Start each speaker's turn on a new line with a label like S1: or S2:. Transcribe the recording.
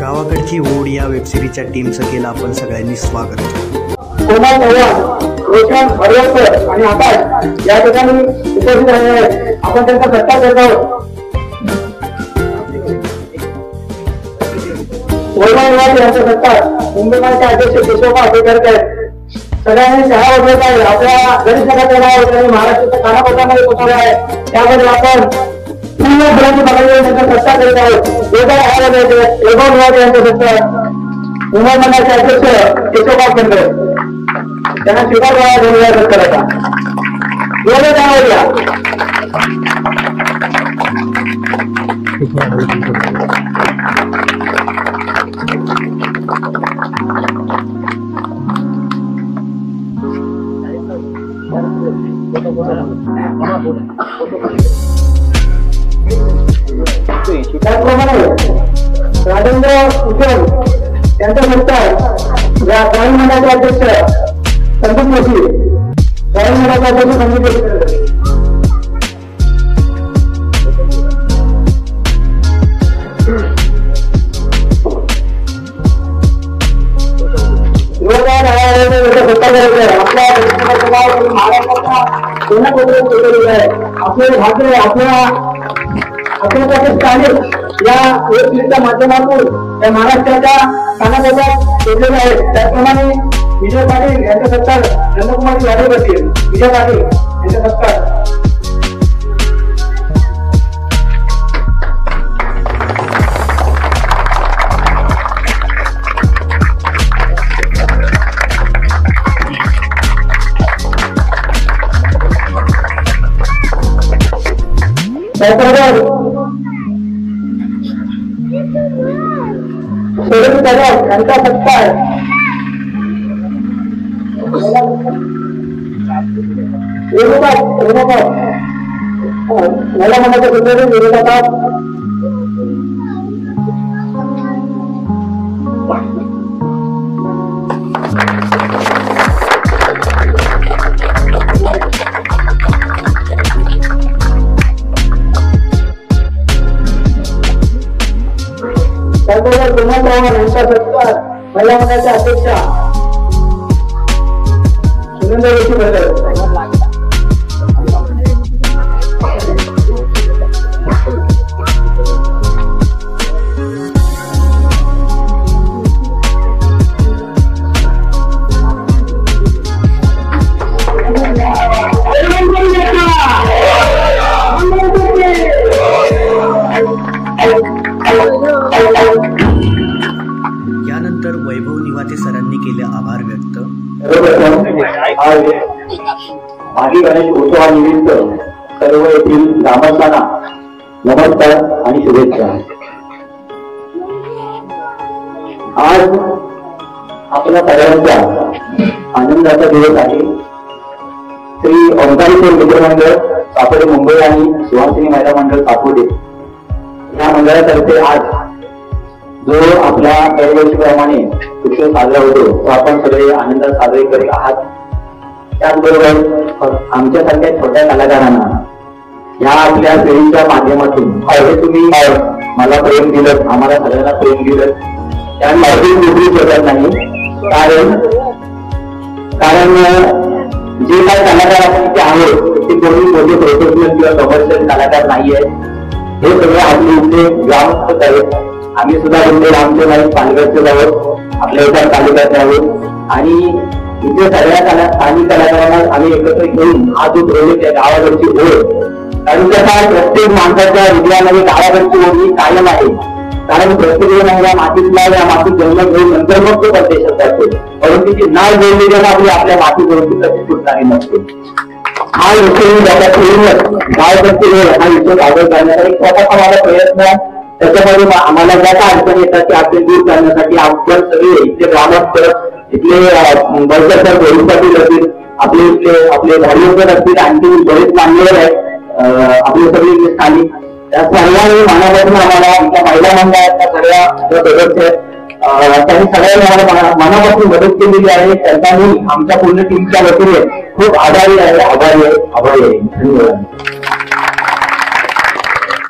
S1: गावाकडची ओढ या वेबसिरीजच्या टीमचं केलं आपण सगळ्यांनी स्वागत।
S2: कोमल चव्हाण, रोशन हरवकर आणि आकाश या ठिकाणी उपस्थित आहे। आपण त्यांचा सत्कार करत आहोत। यांचा सत्कार मुंबईचे अध्यक्ष केशव करत आहेत। सगळ्यांनी चहा वाजवत आहे। आपल्या गणेश नगरच्या नाव त्यांनी महाराष्ट्राच्या कानाकोपऱ्यामध्ये पोहोचवले आहे। त्याबद्दल आपण पूर्ण गुलाची बघायला त्यांचा सत्कार करत आहोत। यांचा सत्कार मुंबई मंडळाचे अध्यक्ष केशव करत त्यांना स्वीकार करायचा त्याचप्रमाणे राजेंद्र कुशल त्यांचा सत्कार या ग्रामीण मंडळाचे अध्यक्ष संदीप जोशी ग्रामीण मंडळाचे अध्यक्ष संदीप जोशी या माध्यमातून या महाराष्ट्राच्या कानाकोपऱ्यात शोधलेले आहेत। त्याचप्रमाणे विजय पाटील यांचा सत्कार नंदकुमार यादव करतील। विजय पाटील यांचा सत्कार यांचा सत्कार मला म्हणायचं यांचा सत्कार महिला मंडळाच्या अध्यक्षा सुरेंद्र जोशी करतात।
S1: यानंतर वैभव निवाते सरांनी केले आभार व्यक्त।
S2: मागी गणेश उत्सवानिमित्त सर्व येथील ग्रामस्थांना नमस्कार आणि शुभेच्छा। आज आपल्या सगळ्यांचा आनंदाचा दिवस आहे। श्री ओंकारेश्वर मित्रमंडळ सापोडे मुंबई आणि सुहासिनी महिला मंडळ सापोडे या मंडळातर्फे आज जो आपल्या दरवर्षीप्रमाणे उत्सव साजरा होतो तो आपण सगळे आनंदात साजरे करीत आहात। त्याचबरोबर आमच्यासारख्या छोट्या कलाकारांना या आपल्या पिढीच्या माध्यमातून तुम्ही मला प्रेम दिलं, आम्हाला सगळ्यांना प्रेम दिलं, त्यामुळे निवडून शकत नाही। कारण जे काही कलाकार आपण इथे आहोत ते कोणी मोठे प्रोफेशनल किंवा कमर्शियल कलाकार नाहीये। हे सगळे आपले इथे ग्रामस्थ आहेत। आम्ही सुद्धा इथे आमचे नाही पालघरचे आहोत, आपल्या एका तालुक्याचे आहोत आणि इथे सगळ्या स्थानिक कलाकारांना आम्ही एकत्र घेऊन हा जो प्रोजेक्ट आहे गावाकडची ओढ, कारण त्याचा प्रत्येक माणसाच्या हृदयामध्ये गावाकडची ओढ ही कायम आहे। कारण प्रत्येक जण या मातीतला या मातीत जन्म घेऊन नंतर मग तो परदेशात जातो, परंतु ती नाव जोडली जाणं आपली आपल्या मातीवरती कधी सुटणारी नसते। हा विषय लक्षात ठेवूनच गावाकडची ओढ हा विषय सादर करण्याचा एक स्वतःचा माझा प्रयत्न त्याच्यामध्ये आम्हाला ज्या काय अडचणी येतात ते आपले दूर करण्यासाठी आपण सगळे इथले ग्रामस्थ, इथले बळकट गोविंद पाटील असतील, आपले धार्मिक असतील, आणखी बरेच मान्यवर आहेत आपले सगळे स्थानिक, त्या सर्वांनी मनापासून आम्हाला आमच्या महिला मंडळाच्या सगळ्या सदस्य त्यांनी सगळ्यांनी मनापासून मदत केलेली आहे। त्यांचा मी आमच्या पूर्ण टीमच्या वतीने खूप आभारी आहे। धन्यवाद।